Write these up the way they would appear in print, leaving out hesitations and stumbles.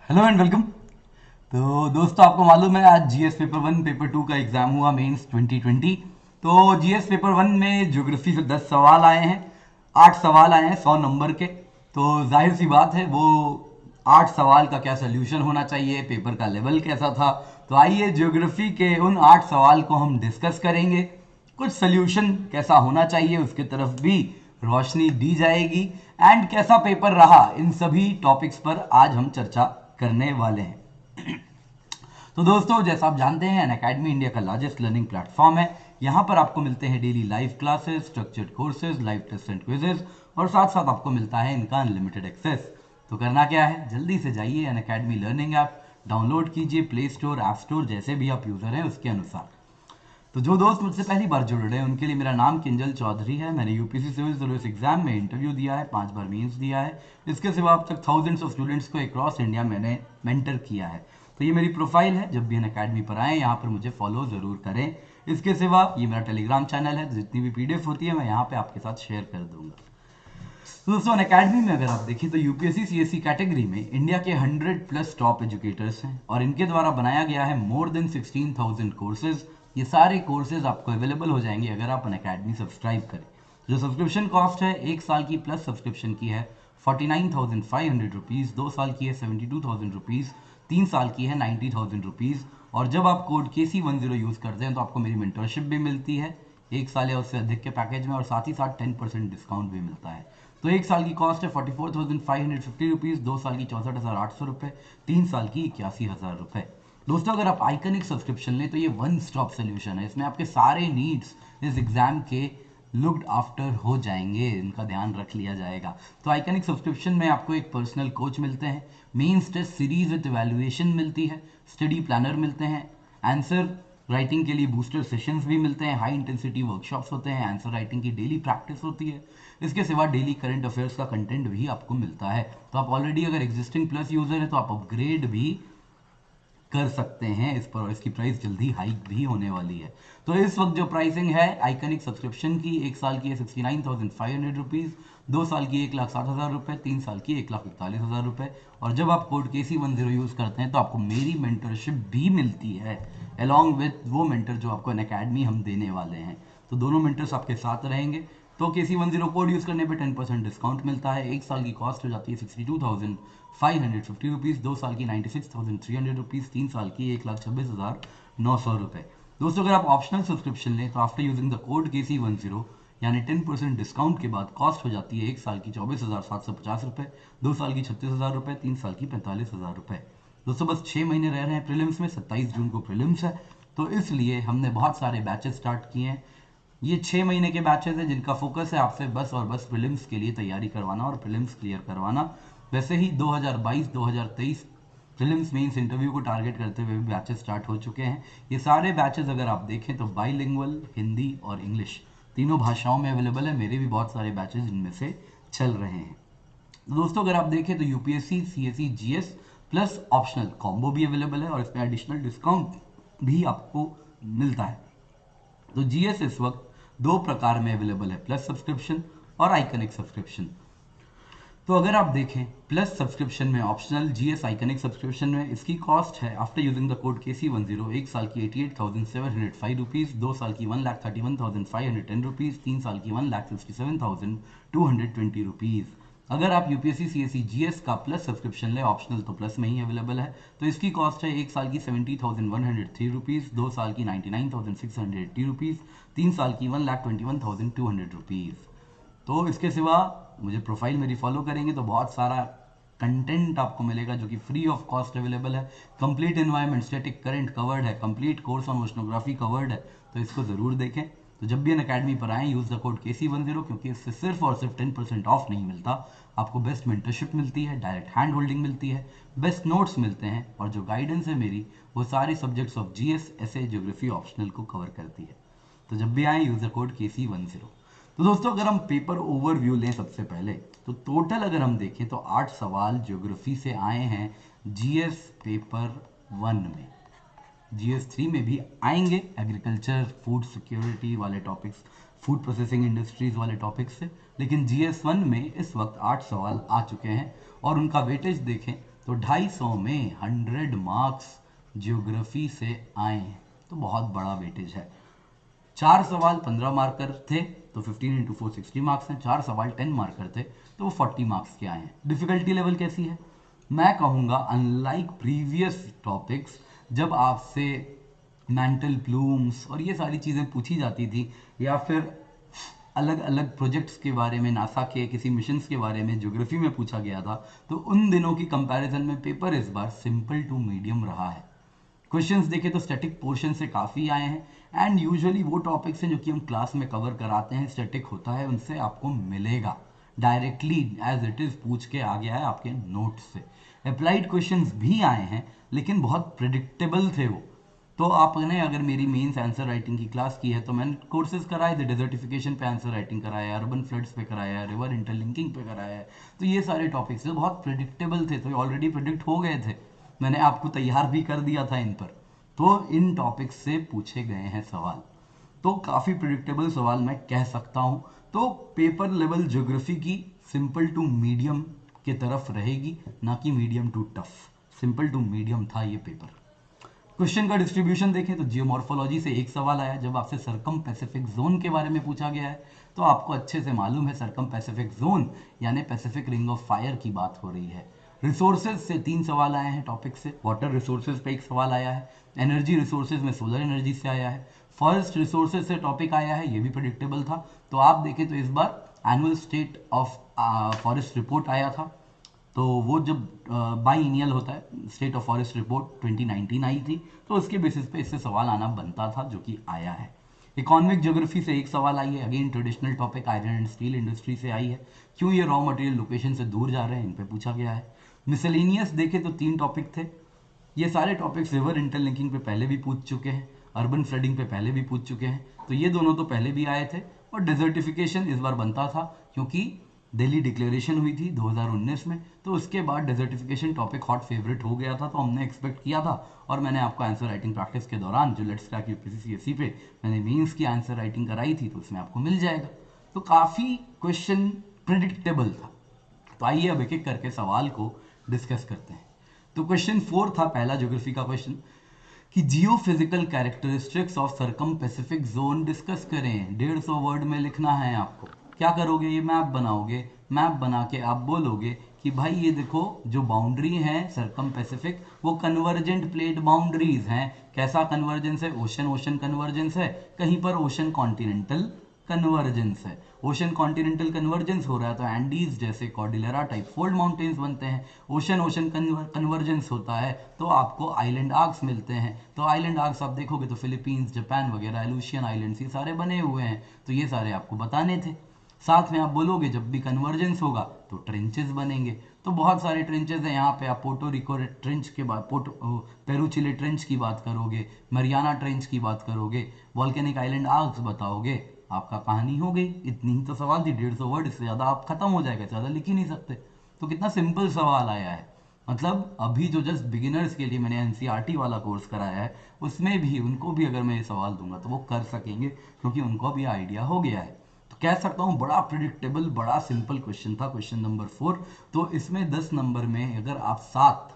Hello and welcome. तो दोस्तों, आपको मालूम है आज GS paper one paper two का एग्जाम हुआ, मेंस 2020। तो जीएस पेपर वन में ज्योग्राफी से 10 सवाल आए हैं। 8 सवाल आए हैं 100 नंबर के। तो जाहिर सी बात है, वो 8 सवाल का क्या सोल्यूशन होना चाहिए, पेपर का लेवल कैसा था। तो आइए ज्योग्राफी के उन 8 सवाल को हम डिस्कस करेंगे। कुछ सोल्यूशन कैसा होना चाहिए उसकी तरफ भी रोशनी दी जाएगी। एंड कैसा पेपर रहा, इन सभी टॉपिक्स पर आज हम चर्चा करने वाले हैं। तो दोस्तों, जैसा आप जानते हैं, अनअकैडमी इंडिया का लार्जेस्ट लर्निंग प्लेटफॉर्म है। यहाँ पर आपको मिलते हैं daily live classes, structured courses, live test and quizzes, और साथ साथ आपको मिलता है इनका अनलिमिटेड एक्सेस। तो करना क्या है, जल्दी से जाइए अनअकैडमी लर्निंग ऐप डाउनलोड कीजिए प्ले स्टोर, ऐप स्टोर, जैसे भी आप यूजर हैं उसके अनुसार। तो जो दोस्त मुझसे पहली बार जुड़ रहे हैं उनके लिए, मेरा नाम किंजल चौधरी है। मैंने यूपीसी सिविल सर्विस एग्जाम में इंटरव्यू दिया है, 5 बार मेंस दिया है। इसके सिवा अब तक थाउजेंड्स ऑफ स्टूडेंट्स को अक्रॉस इंडिया मैंने मेंटर किया है। तो ये मेरी प्रोफाइल है, जब भी अनअकैडमी पर आए यहाँ पर मुझे फॉलो जरूर करें। इसके सिवा ये मेरा टेलीग्राम चैनल है, जितनी भी पीडीएफ होती है मैं यहाँ पे आपके साथ शेयर कर दूंगा। तो दोस्तों, अनअकैडमी में अगर आप देखें तो यूपीएससी सीएससी कैटेगरी में इंडिया के 100+ टॉप एजुकेटर्स हैं, और इनके द्वारा बनाया गया है मोर देन 16,000 कोर्सेज। ये सारे कोर्सेज आपको अवेलेबल हो जाएंगे अगर आप अनअकैडमी सब्सक्राइब करें। जो सब्सक्रिप्शन कॉस्ट है, 1 साल की प्लस सब्सक्रिप्शन की है 49,500 रुपीज़, 2 साल की है 72,000 रुपीज़, 3 साल की है 90,000 रुपीज़। और जब आप कोड KC10 यूज़ करते हैं तो आपको मेरी मेंटरशिप भी मिलती है 1 साल या उससे अधिक के पैकेज में, और साथ ही साथ 10% डिस्काउंट भी मिलता है। तो 1 साल की कॉस्ट है 44,550 रुपीज़, 2 साल की 64,800 रुपये, 3 साल की 81,000 रुपये। दोस्तों, अगर आप आइकनिक सब्सक्रिप्शन लें तो ये वन स्टॉप सोल्यूशन है। इसमें आपके सारे नीड्स इस एग्जाम के लुक्ड आफ्टर हो जाएंगे, इनका ध्यान रख लिया जाएगा। तो आइकनिक सब्सक्रिप्शन में आपको एक पर्सनल कोच मिलते हैं, mains test series with evaluation मिलती है, स्टडी प्लानर मिलते हैं, आंसर राइटिंग के लिए बूस्टर सेशंस भी मिलते हैं, हाई इंटेंसिटी वर्कशॉप्स होते हैं, आंसर राइटिंग की डेली प्रैक्टिस होती है। इसके सिवा डेली करंट अफेयर्स का कंटेंट भी आपको मिलता है। तो आप ऑलरेडी अगर एग्जिस्टिंग प्लस यूजर है तो आप अपग्रेड भी कर सकते हैं इस पर। इसकी प्राइस जल्दी हाइक भी होने वाली है। तो इस वक्त जो प्राइसिंग है आइकनिक सब्सक्रिप्शन की, 1 साल की है 69,500 रुपीज़, 2 साल की 1,60,000 रुपये, 3 साल की 1,41,000 रुपये। और जब आप कोड KC10 यूज़ करते हैं तो आपको मेरी मेंटरशिप भी मिलती है अलॉन्ग विथ वो मेंटर जो आपको अनअकैडमी हम देने वाले हैं। तो दोनों मेंटर्स आपके साथ रहेंगे। तो KC10 कोड यूज़ करने पे 10% डिस्काउंट मिलता है। 1 साल की कॉस्ट हो जाती है 62,550 रुपीज़, 2 साल की 96,300 रुपीज़, 3 साल की 1,26,900 रुपये। दोस्तों, अगर आप ऑप्शनल सब्सक्रिप्शन लें तो after using the code KC10 यानी 10% डिस्काउंट के बाद कॉस्ट हो जाती है 1 साल की 24,750 रुपये, 2 साल की 36,000 रुपये, 3 साल की 45,000 रुपये। दोस्तों, बस 6 महीने रह रहे हैं प्रीलिम्स में, 27 जून को प्रीलिम्स है। तो इसलिए हमने बहुत सारे बैचेस स्टार्ट किए हैं। ये 6 महीने के बैचेस हैं जिनका फोकस है आपसे बस और बस प्रीलिम्स के लिए तैयारी करवाना और प्रीलिम्स क्लियर करवाना। वैसे ही 2022-2023 प्रीलिम्स मेंस इंटरव्यू को टारगेट करते हुए भी बैचेस स्टार्ट हो चुके हैं। ये सारे बैचेस अगर आप देखें तो बाईलिंगुअल, हिंदी और इंग्लिश तीनों भाषाओं में अवेलेबल है। मेरे भी बहुत सारे बैचेस इनमें से चल रहे हैं। तो दोस्तों, अगर आप देखें तो UPSC CSC GS plus optional combo भी अवेलेबल है, और इसमें एडिशनल डिस्काउंट भी आपको मिलता है। तो जीएस इस वक्त 2 प्रकार में अवेलेबल है, प्लस सब्सक्रिप्शन और आइकनिक सब्सक्रिप्शन। तो अगर आप देखें प्लस सब्सक्रिप्शन में ऑप्शनल जीएस आइकनिक सब्सक्रिप्शन में इसकी कॉस्ट है after using the code KC10 1 साल की 88,705 रुपीज़, 2 साल की 1,31,510 रुपीज़, 3 साल की 1,67,220 रुपीज़। अगर आप यूपीएससी सीएससी जीएस का प्लस सब्सक्रिप्शन ले, ऑप्शनल तो प्लस में ही अवेलेबल है, तो इसकी कॉस्ट है 1 साल की 70,103 रुपीज़, 2 साल की 99,680 रुपीज़, 3 साल की 1,21,200 रुपीज़। तो इसके सिवा मुझे प्रोफाइल मेरी फॉलो करेंगे तो बहुत सारा कंटेंट आपको मिलेगा जो कि फ्री ऑफ कॉस्ट अवेलेबल है। Complete environment static current covered है, complete course on oceanography covered है। तो इसको ज़रूर देखें। तो जब भी अन अकेडमी पर आएँ, यूज़ द कोड KC10, क्योंकि इससे सिर्फ और सिर्फ 10% ऑफ नहीं मिलता, आपको बेस्ट मेंटरशिप मिलती है, डायरेक्ट हैंड होल्डिंग मिलती है, बेस्ट नोट्स मिलते हैं, और जो गाइडेंस है मेरी वो सारी सब्जेक्ट्स ऑफ GS ऐसे ज्योग्राफी ऑप्शनल को कवर करती है। तो जब भी आए, यूज़ द कोड KC10। तो दोस्तों, अगर हम पेपर ओवरव्यू लें सबसे पहले, तो टोटल अगर हम देखें तो 8 सवाल ज्योग्राफी से आए हैं जीएस पेपर वन में। GS3 में भी आएंगे एग्रीकल्चर फूड सिक्योरिटी वाले टॉपिक्स, फूड प्रोसेसिंग इंडस्ट्रीज वाले टॉपिक्स से, लेकिन GS1 में इस वक्त 8 सवाल आ चुके हैं, और उनका वेटेज देखें तो 250 में 100 मार्क्स ज्योग्राफी से आए हैं, तो बहुत बड़ा वेटेज है। 4 सवाल 15 मार्कर थे तो 15 इंटू 4 60 मार्क्स हैं। 4 सवाल 10 मार्कर थे तो वो 40 मार्क्स के आए हैं। डिफिकल्टी लेवल कैसी है? मैं कहूँगा अनलाइक प्रीवियस टॉपिक्स, जब आपसे मेंटल प्लूम्स और ये सारी चीज़ें पूछी जाती थी, या फिर अलग अलग प्रोजेक्ट्स के बारे में, नासा के किसी मिशंस के बारे में ज्योग्राफी में पूछा गया था, तो उन दिनों की कंपैरिजन में पेपर इस बार सिंपल टू मीडियम रहा है। क्वेश्चंस देखें तो स्टैटिक पोर्शन से काफ़ी आए हैं, एंड यूजुअली वो टॉपिक्स हैं जो कि हम क्लास में कवर कराते हैं, स्टैटिक होता है, उनसे आपको मिलेगा डायरेक्टली एज इट इज़ पूछ के आ गया है आपके नोट्स से। अप्लाइड क्वेश्चंस भी आए हैं लेकिन बहुत प्रिडिक्टेबल थे वो। तो आपने अगर मेरी मेंस आंसर राइटिंग की क्लास की है तो मैंने कोर्सेज कराए थे, डेजर्टिफिकेशन पे आंसर राइटिंग कराया है, अर्बन फ्लड्स पे कराया है, रिवर इंटरलिंकिंग पे कराया है। तो ये सारे टॉपिक्स जो बहुत प्रिडिक्टेबल थे, तो ऑलरेडी प्रिडिक्ट हो गए थे, मैंने आपको तैयार भी कर दिया था इन पर। तो इन टॉपिक्स से पूछे गए हैं सवाल, तो काफ़ी प्रिडिक्टेबल सवाल मैं कह सकता हूँ। तो पेपर लेवल ज्योग्राफी की सिंपल टू मीडियम की तरफ रहेगी, ना कि medium to tough. Simple to medium था ये पेपर। क्वेश्चन का डिस्ट्रीब्यूशन देखें तो जियोमॉर्फोलॉजी से एक सवाल आया। जब आपसे सरकम पैसिफिक जोन के बारे में पूछा गया है तो आपको अच्छे से मालूम है सरकम पैसिफिक जोन यानी पैसिफिक रिंग ऑफ फायर की बात हो रही है। रिसोर्सेज से 3 सवाल आए हैं टॉपिक से। वाटर रिसोर्सेज पे एक सवाल आया है। एनर्जी रिसोर्सेज में सोलर एनर्जी से आया है। फॉरेस्ट रिसोर्सेज से टॉपिक आया है, ये भी प्रिडिक्टेबल था। तो आप देखें तो इस बार annual state of forest report आया था, तो वो जब बाईनियल होता है, स्टेट ऑफ फॉरेस्ट रिपोर्ट 2019 आई थी, तो उसके बेसिस पे इससे सवाल आना बनता था, जो कि आया है। इकोनॉमिक ज्योग्राफी से एक सवाल आई है, again traditional topic iron and steel industry से आई है। क्यों ये रॉ मटेरियल लोकेशन से दूर जा रहे हैं, इन पे पूछा गया है। मिसलेनियस देखे तो 3 टॉपिक थे। ये सारे टॉपिक्स रिवर इंटरलिंकिंग पे पहले भी पूछ चुके हैं, अर्बन फ्लडिंग पे पहले भी पूछ चुके हैं, तो ये दोनों तो पहले भी आए थे। और डेजर्टिफिकेशन इस बार बनता था क्योंकि दिल्ली डिक्लेरेशन हुई थी 2019 में, तो उसके बाद डेजर्टिफिकेशन टॉपिक हॉट फेवरेट हो गया था, तो हमने एक्सपेक्ट किया था। और मैंने आपको आंसर राइटिंग प्रैक्टिस के दौरान जो लेट्स क्रैक यूपीएससी सीएससी पे मैंने मीन्स की आंसर राइटिंग कराई थी, तो उसमें आपको मिल जाएगा। तो काफ़ी क्वेश्चन प्रिडिक्टेबल था। तो आइए अब एक एक करके सवाल को डिस्कस करते हैं। तो क्वेश्चन 4 था पहला ज्योग्राफी का क्वेश्चन कि geo physical characteristics of circum Pacific zone discuss करें। 150 वर्ड में लिखना है आपको। क्या करोगे, ये मैप बनाओगे, मैप बना के आप बोलोगे कि भाई ये देखो जो बाउंड्री है सरकम पैसिफिक वो कन्वर्जेंट प्लेट बाउंड्रीज हैं। कैसा कन्वर्जेंस है? ओशन ओशन कन्वर्जेंस है, कहीं पर ओशन कॉन्टिनेंटल कन्वर्जेंस है। ओशन कॉन्टिनेंटल कन्वर्जेंस हो रहा है तो एंडीज जैसे कॉर्डिलेरा टाइप फोल्ड माउंटेन्स बनते हैं। ओशन ओशन कन्वर्जेंस होता है तो आपको आइलैंड आर्क्स मिलते हैं। तो आइलैंड आर्क्स आप देखोगे तो फिलीपींस, जापान वगैरह, एलुशियन आइलैंड्स ये सारे बने हुए हैं, तो ये सारे आपको बताने थे। साथ में आप बोलोगे जब भी कन्वर्जेंस होगा तो ट्रेंचेस बनेंगे। तो बहुत सारे ट्रेंचेस हैं यहाँ पे। आप पोर्टो रिको ट्रेंच के बाद पेरूचिले ट्रेंच की बात करोगे, मरियाना ट्रेंच की बात करोगे, वॉल्केनिक आइलैंड आर्क्स बताओगे, आपका कहानी हो गई। इतनी ही तो सवाल थी, 150 वर्ड, इससे ज़्यादा आप खत्म हो जाएगा, ज़्यादा लिख ही नहीं सकते। तो कितना सिंपल सवाल आया है। मतलब अभी जो जस्ट बिगिनर्स के लिए मैंने एनसीईआरटी वाला कोर्स कराया है उसमें भी उनको भी अगर मैं ये सवाल दूंगा तो वो कर सकेंगे, क्योंकि उनको भी आइडिया हो गया है। तो कह सकता हूँ बड़ा प्रिडिक्टेबल, बड़ा सिंपल क्वेश्चन था क्वेश्चन नंबर 4। तो इसमें 10 नंबर में अगर आप 7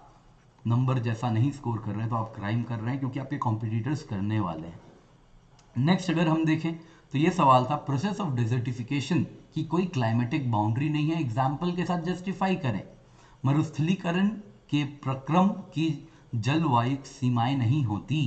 नंबर जैसा नहीं स्कोर कर रहे हैं तो आप क्राइम कर रहे हैं, क्योंकि आपके कॉम्पिटिटर्स करने वाले हैं। नेक्स्ट अगर हम देखें तो ये सवाल था प्रोसेस ऑफ डिजर्टिफिकेशन की कोई क्लाइमेटिक बाउंड्री नहीं है, एग्जाम्पल के साथ जस्टिफाई करें। मरुस्थलीकरण के प्रक्रम की जलवायु सीमाएं नहीं होती,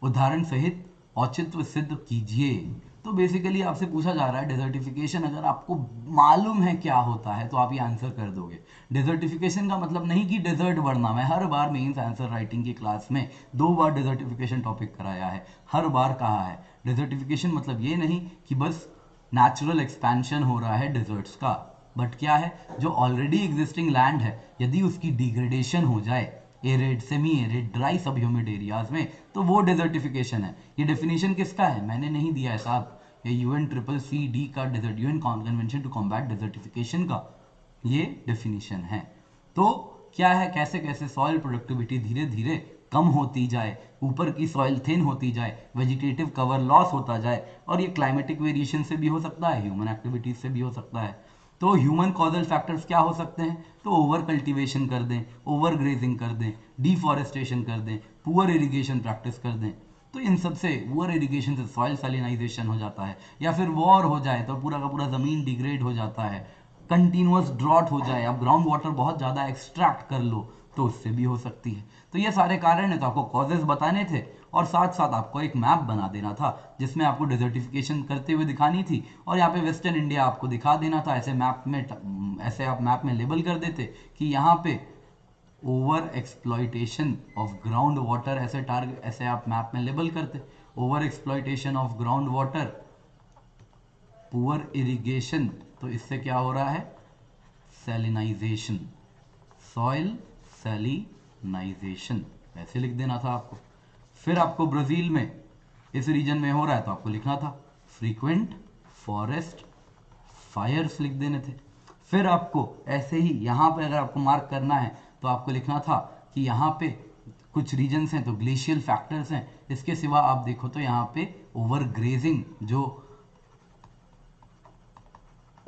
उदाहरण सहित औचित्य सिद्ध कीजिए। तो बेसिकली आपसे पूछा जा रहा है डेजर्टिफिकेशन अगर आपको मालूम है क्या होता है तो आप ये आंसर कर दोगे। डेजर्टिफिकेशन का मतलब नहीं कि डेजर्ट बढ़ना। मैं हर बार मेंस आंसर राइटिंग की क्लास में 2 बार डेजर्टिफिकेशन टॉपिक कराया है, हर बार कहा है डेजर्टिफिकेशन मतलब ये नहीं कि बस नेचुरल एक्सपेंशन हो रहा है डेजर्ट्स का, बट क्या है जो ऑलरेडी एग्जिस्टिंग लैंड है यदि उसकी डिग्रेडेशन हो जाए एरिड, सेमी एरिड, ड्राई सब ह्यूमिड एरियाज में, तो वो डेजर्टिफिकेशन है। ये डेफिनेशन किसका है? मैंने नहीं दिया है साहब, ये UN CCD का desert UN convention to combat desertification का ये डेफिनेशन है। तो क्या है, कैसे कैसे सॉइल प्रोडक्टिविटी धीरे धीरे कम होती जाए, ऊपर की सॉइल थिन होती जाए, वेजिटेटिव कवर लॉस होता जाए, और ये क्लाइमेटिक वेरिएशन से भी हो सकता है, ह्यूमन एक्टिविटीज से भी हो सकता है। तो ह्यूमन कॉजल फैक्टर्स क्या हो सकते हैं? तो ओवर कल्टीवेशन कर दें, ओवर ग्रेजिंग कर दें, डिफॉरेस्टेशन कर दें, पुअर इरिगेशन प्रैक्टिस कर दें। तो इन सब से पुअर इरिगेशन से सॉइल सैलिनाइजेशन हो जाता है, या फिर वॉर हो जाए तो पूरा का पूरा ज़मीन डिग्रेड हो जाता है, कंटिन्यूअस ड्रॉट हो जाए, आप ग्राउंड वाटर बहुत ज़्यादा एक्सट्रैक्ट कर लो तो उससे भी हो सकती है। तो ये सारे कारण है, तो आपको कॉजेज बताने थे और साथ साथ आपको एक मैप बना देना था जिसमें आपको डिजर्टिफिकेशन करते हुए दिखानी थी, और यहाँ पे वेस्टर्न इंडिया आपको दिखा देना था। ऐसे मैप में, ऐसे आप मैप में लेबल कर देते कि यहाँ पे over exploitation of ground water, ऐसे टारगेट, ऐसे आप मैप में लेबल करते, over exploitation of ground water, poor irrigation, तो इससे क्या हो रहा है? सैलिनाइजेशन, सॉइल सैलिनाइजेशन, ऐसे लिख देना था आपको। फिर आपको ब्राजील में इस रीजन में हो रहा है तो आपको लिखना था फ्रीक्वेंट फॉरेस्ट फायर्स, लिख देने थे। फिर आपको ऐसे ही यहाँ पे अगर आपको मार्क करना है तो आपको लिखना था कि यहाँ पे कुछ रीजन्स हैं तो ग्लेशियल फैक्टर्स हैं। इसके सिवा आप देखो तो यहाँ पे ओवर ग्रेजिंग, जो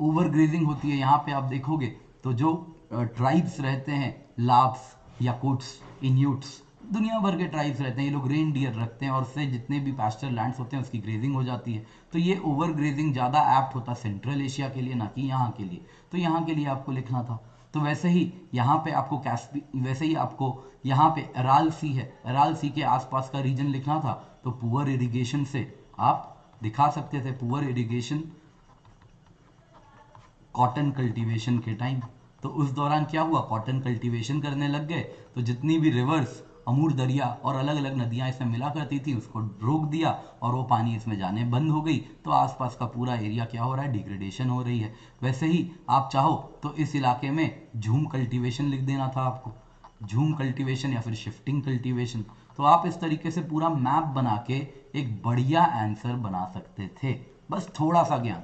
ओवर ग्रेजिंग होती है यहाँ पे आप देखोगे तो जो ट्राइब्स रहते हैं, लाप्स, याकुट्स, इन्यूट्स, दुनिया भर के ट्राइब्स रहते हैं, ये लोग रेन डियर रखते हैं और उससे जितने भी पास्चर लैंड्स होते हैं उसकी ग्रेजिंग हो जाती है। तो ये ओवर ग्रेजिंग ज़्यादा एप्ट होता है सेंट्रल एशिया के लिए, ना कि यहाँ के लिए। तो यहाँ के लिए आपको लिखना था। तो वैसे ही यहाँ पे आपको वैसे ही आपको यहाँ पे अराल सी है, अराल सी के आसपास का रीजन लिखना था। तो पुअर इरिगेशन से आप दिखा सकते थे, पुअर इरिगेशन कॉटन कल्टीवेशन के टाइम। तो उस दौरान क्या हुआ, कॉटन कल्टीवेशन करने लग गए तो जितनी भी रिवर्स, अमूर दरिया और अलग अलग नदियां इसमें मिला करती थी उसको रोक दिया और वो पानी इसमें जाने बंद हो गई। तो आसपास का पूरा एरिया क्या हो रहा है, डिग्रेडेशन हो रही है। वैसे ही आप चाहो तो इस इलाके में झूम कल्टीवेशन लिख देना था आपको, झूम कल्टीवेशन या फिर शिफ्टिंग कल्टीवेशन। तो आप इस तरीके से पूरा मैप बना के एक बढ़िया आंसर बना सकते थे, बस थोड़ा सा ज्ञान।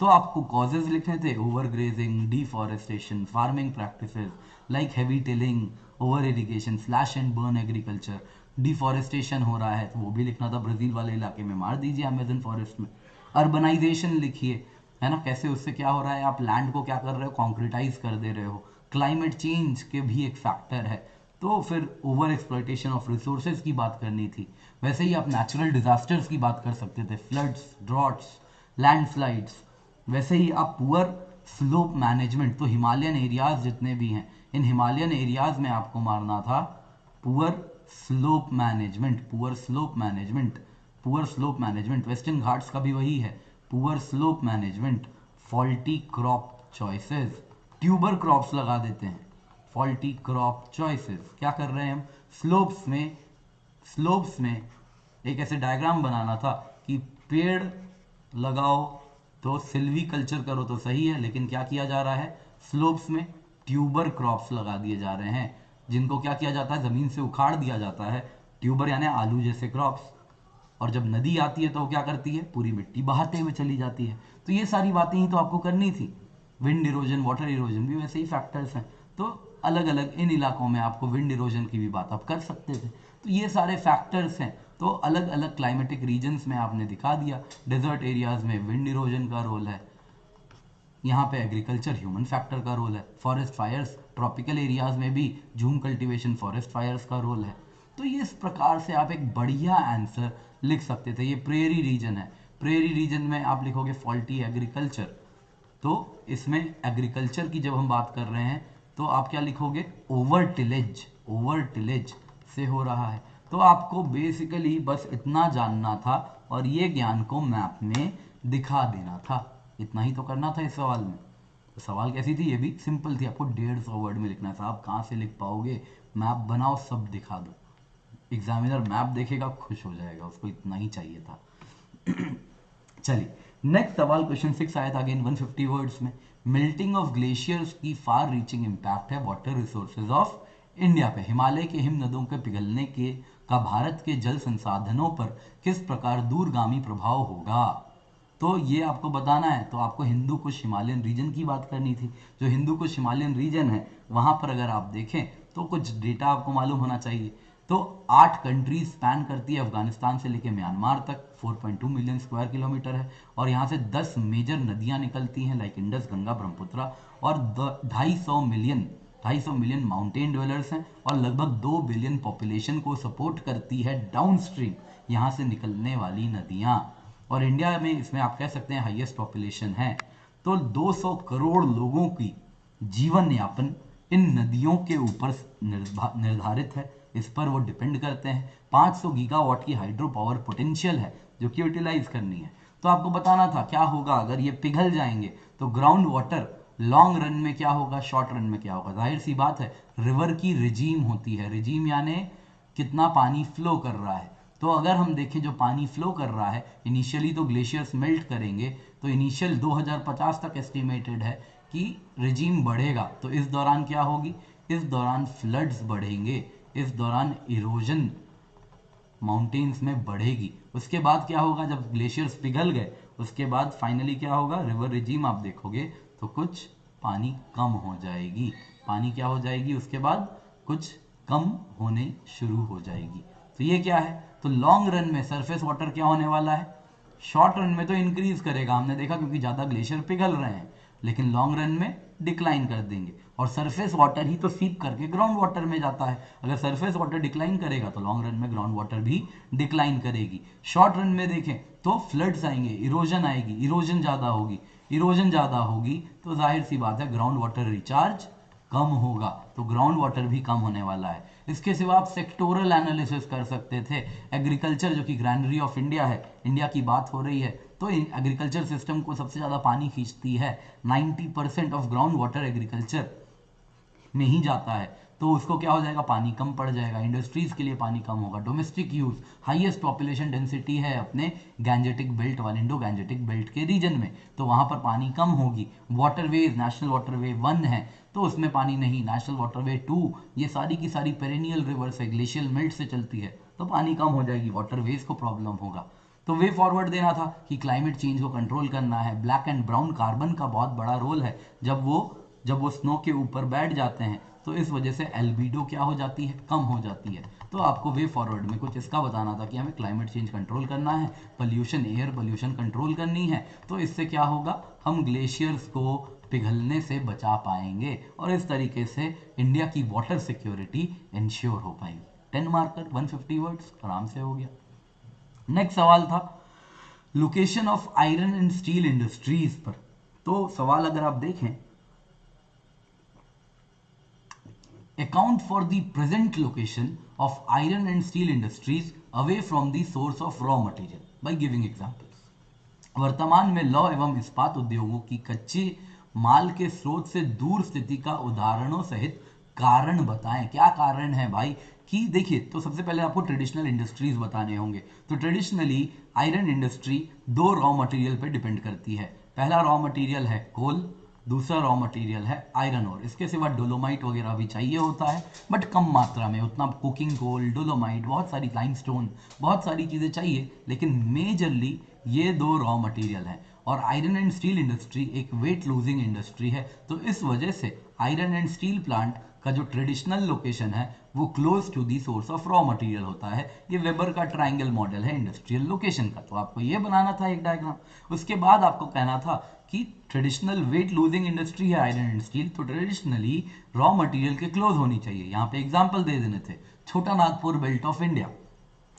तो आपको कॉजेज लिखने थे, over grazing, deforestation, farming practices like heavy tilling, over irrigation, slash and burn agriculture, deforestation हो रहा है तो वो भी लिखना था, ब्राजील वाले इलाके में मार दीजिए अमेजन फॉरेस्ट में। अर्बनाइजेशन लिखिए, है ना, कैसे उससे क्या हो रहा है, आप लैंड को क्या कर रहे हो, कॉन्क्रीटाइज कर दे रहे हो। क्लाइमेट चेंज के भी एक फैक्टर है। तो फिर ओवर एक्सप्लॉइटेशन ऑफ रिसोर्सेज की बात करनी थी। वैसे ही आप नेचुरल डिजास्टर्स की बात कर सकते थे, फ्लड्स, ड्रॉट्स, लैंडस्लाइड्स। वैसे ही आप पुअर स्लोप मैनेजमेंट, तो हिमालयन एरियाज जितने भी हैं, इन हिमालयन एरियाज में आपको मारना था poor slope management, poor slope management, poor slope management. Western Ghats का भी वही है, poor slope management, faulty crop choices, tuber crops लगा देते हैं, फॉल्टी क्रॉप चॉइसेस। क्या कर रहे हैं हम, स्लोप्स में एक ऐसे डायग्राम बनाना था कि पेड़ लगाओ तो सिल्वी कल्चर करो तो सही है, लेकिन क्या किया जा रहा है, स्लोप्स में ट्यूबर क्रॉप्स लगा दिए जा रहे हैं, जिनको क्या किया जाता है, जमीन से उखाड़ दिया जाता है। ट्यूबर यानी आलू जैसे क्रॉप्स, और जब नदी आती है तो वो क्या करती है, पूरी मिट्टी बहाते हुए चली जाती है। तो ये सारी बातें ही तो आपको करनी थी। विंड इरोजन, वाटर इरोजन भी वैसे ही फैक्टर्स हैं। तो अलग अलग इन इलाकों में आपको विंड इरोजन की भी बात आप कर सकते थे। तो ये सारे फैक्टर्स हैं, तो अलग अलग क्लाइमेटिक रीजन्स में आपने दिखा दिया। डेजर्ट एरियाज में विंड इरोजन का रोल है, यहाँ पे एग्रीकल्चर ह्यूमन फैक्टर का रोल है। फॉरेस्ट फायर्स, ट्रॉपिकल एरियाज में भी झूम कल्टीवेशन फॉरेस्ट फायर्स का रोल है। तो ये इस प्रकार से आप एक बढ़िया आंसर लिख सकते थे। ये प्रेरी रीजन है, प्रेरी रीजन में आप लिखोगे फॉल्टी एग्रीकल्चर। तो इसमें एग्रीकल्चर की जब हम बात कर रहे हैं तो आप क्या लिखोगे, ओवर टिलेज, ओवर टिलेज से हो रहा है। तो आपको बेसिकली बस इतना जानना था और ये ज्ञान को मैप में दिखा देना था। इतना ही तो करना था इस सवाल में। तो सवाल कैसी थी, ये भी सिंपल थी, आपको 150 वर्ड में लिखना था। आप कहाँ से लिख पाओगे, मैप बनाओ, सब दिखा दो। एग्जामिनर मैप देखेगा खुश हो जाएगा, उसको इतना ही चाहिए था। चलिए नेक्स्ट सवाल, क्वेश्चन 6 आया था अगेन 150 वर्ड्स में। मेल्टिंग ऑफ ग्लेशियर्स की फार रीचिंग इम्पैक्ट है वाटर रिसोर्सेज ऑफ इंडिया पे। हिमालय के हिम नदों के पिघलने के का भारत के जल संसाधनों पर किस प्रकार दूरगामी प्रभाव होगा। तो ये आपको बताना है। तो आपको हिंदू कुश हिमालयन रीजन की बात करनी थी। जो हिंदू कुश हिमालयन रीजन है वहां पर अगर आप देखें तो कुछ डेटा आपको मालूम होना चाहिए। तो 8 कंट्रीज स्पैन करती है, अफगानिस्तान से लेके म्यांमार तक 4.2 मिलियन स्क्वायर किलोमीटर है। और यहाँ से 10 मेजर नदियाँ निकलती हैं लाइक इंडस, गंगा, ब्रह्मपुत्रा। और 250 मिलियन माउंटेन ड्वेलर्स हैं और लगभग 2 बिलियन पॉपुलेशन को सपोर्ट करती है डाउन स्ट्रीम यहाँ से निकलने वाली नदियाँ। और इंडिया में इसमें आप कह सकते हैं हाईएस्ट पॉपुलेशन है। तो 200 करोड़ लोगों की जीवन यापन इन नदियों के ऊपर निर्धारित है, इस पर वो डिपेंड करते हैं। 500 गीगावाट की हाइड्रो पावर पोटेंशियल है जो कि यूटिलाइज करनी है। तो आपको बताना था क्या होगा अगर ये पिघल जाएंगे, तो ग्राउंड वाटर लॉन्ग रन में क्या होगा, शॉर्ट रन में क्या होगा। जाहिर सी बात है, रिवर की रिजीम होती है, रिजीम यानी कितना पानी फ्लो कर रहा है। तो अगर हम देखें जो पानी फ्लो कर रहा है, इनिशियली तो ग्लेशियर्स मेल्ट करेंगे, तो इनिशियल 2050 तक एस्टिमेटेड है कि रिजीम बढ़ेगा। तो इस दौरान क्या होगी, इस दौरान फ्लड्स बढ़ेंगे, इस दौरान इरोजन माउंटेन्स में बढ़ेगी। उसके बाद क्या होगा, जब ग्लेशियर्स पिघल गए उसके बाद फाइनली क्या होगा, रिवर रिजीम आप देखोगे तो कुछ पानी कम हो जाएगी, पानी क्या हो जाएगी, उसके बाद कुछ कम होने शुरू हो जाएगी। तो ये क्या है, तो लॉन्ग रन में सरफेस वाटर क्या होने वाला है, शॉर्ट रन में तो इंक्रीज करेगा, हमने देखा क्योंकि ज़्यादा ग्लेशियर पिघल रहे हैं, लेकिन लॉन्ग रन में डिक्लाइन कर देंगे। और सरफेस वाटर ही तो सीप करके ग्राउंड वाटर में जाता है, अगर सरफेस वाटर डिक्लाइन करेगा तो लॉन्ग रन में ग्राउंड वाटर भी डिक्लाइन करेगी। शॉर्ट रन में देखें तो फ्लड्स आएंगे, इरोजन आएगी, इरोजन ज़्यादा होगी, इरोजन ज़्यादा होगी तो जाहिर सी बात है ग्राउंड वाटर रिचार्ज कम होगा, तो ग्राउंड वाटर भी कम होने वाला है। इसके सिवा आप सेक्टोरल एनालिसिस कर सकते थे। एग्रीकल्चर जो कि ग्रैंडरी ऑफ इंडिया है, इंडिया की बात हो रही है, तो एग्रीकल्चर सिस्टम को सबसे ज़्यादा पानी खींचती है। 90% ऑफ ग्राउंड वाटर एग्रीकल्चर में ही जाता है, तो उसको क्या हो जाएगा, पानी कम पड़ जाएगा, इंडस्ट्रीज के लिए पानी कम होगा। Domestic use, highest population density है अपने गैंजेटिक बेल्ट वाले, इंडो गैंजेटिक बेल्ट के रीजन में, तो वहां पर पानी कम होगी। वाटरवेज, नेशनल वाटरवे 1 है तो उसमें पानी नहीं, नेशनल वाटरवे 2, ये सारी की सारी पेरेनियल रिवर्स है, ग्लेशियल मेल्ट से चलती है, तो पानी कम हो जाएगी, वाटरवेज को प्रॉब्लम होगा। तो वे फॉरवर्ड देना था कि क्लाइमेट चेंज को कंट्रोल करना है। ब्लैक एंड ब्राउन कार्बन का बहुत बड़ा रोल है, जब वो स्नो के ऊपर बैठ जाते हैं तो इस वजह से एल्बिडो क्या हो जाती है, कम हो जाती है। तो आपको वे फॉरवर्ड में कुछ इसका बताना था कि हमें क्लाइमेट चेंज कंट्रोल करना है, पोल्यूशन, एयर पोल्यूशन कंट्रोल करनी है, तो इससे क्या होगा, हम ग्लेशियर्स को पिघलने से बचा पाएंगे और इस तरीके से इंडिया की वाटर सिक्योरिटी इंश्योर हो पाएगी। 10 मार्कर 150 वर्ड्स आराम से हो गया। नेक्स्ट सवाल था location of iron and steel industries पर। तो सवाल अगर आप देखें, account for the present location of iron and steel industries away from the source of raw material by giving examples। वर्तमान में लौह एवं इस्पात उद्योगों की कच्चे माल के स्रोत से दूर स्थिति का उदाहरणों सहित कारण बताएं। क्या कारण है भाई, कि देखिए, तो सबसे पहले आपको ट्रेडिशनल इंडस्ट्रीज बताने होंगे। तो traditionally iron industry 2 raw material पे डिपेंड करती है। पहला रॉ मटेरियल है कोल, दूसरा रॉ मटेरियल है आयरन ओर। इसके सिवा डोलोमाइट वगैरह भी चाहिए होता है, बट कम मात्रा में, उतना कुकिंग कोल, डोलोमाइट, बहुत सारी लाइमस्टोन, बहुत सारी चीज़ें चाहिए, लेकिन मेजरली ये 2 रॉ मटेरियल हैं। और आयरन एंड स्टील इंडस्ट्री एक वेट लूजिंग इंडस्ट्री है, तो इस वजह से आयरन एंड स्टील प्लांट का जो ट्रेडिशनल लोकेशन है वो close to the source of raw material होता है। ये वेबर का ट्रायंगल मॉडल है इंडस्ट्रियल लोकेशन का, तो आपको ये बनाना था एक डायग्राम। उसके बाद आपको कहना था कि ट्रेडिशनल वेट लूजिंग इंडस्ट्री है आयरन एंड स्टील, तो ट्रेडिशनली रॉ मटेरियल के क्लोज होनी चाहिए। यहाँ पे एग्जांपल दे देने थे, छोटा नागपुर बेल्ट ऑफ इंडिया,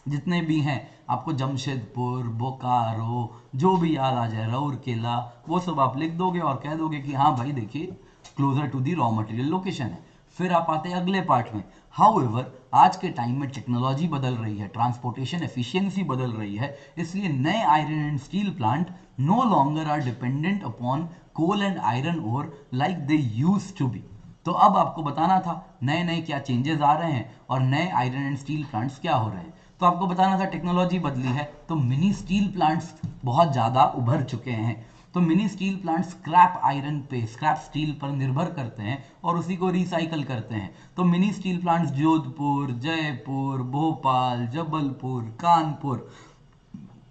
जितने भी हैं आपको जमशेदपुर, बोकारो, जो भी याद आ जाए, राउरकेला, वो सब आप लिख दोगे और कह दोगे कि हाँ भाई देखिए closer to the raw material location है। फिर आप आते हैं अगले पार्ट में। हाउएवर आज के टाइम में टेक्नोलॉजी बदल रही है, ट्रांसपोर्टेशन एफिशिएंसी बदल रही है, इसलिए नए iron and steel plant no longer are dependent upon coal and iron ore like they used to be. तो अब आपको बताना था नए नए क्या चेंजेस आ रहे हैं और नए आयरन एंड स्टील प्लांट्स क्या हो रहे हैं। तो आपको बताना था टेक्नोलॉजी बदली है, तो मिनी स्टील प्लांट्स बहुत ज़्यादा उभर चुके हैं। तो mini steel plant scrap iron पे, स्क्रैप स्टील पर निर्भर करते हैं और उसी को रिसाइकल करते हैं। तो mini steel plants Jodhpur, Jaipur, Bhopal, Jabalpur, Kanpur,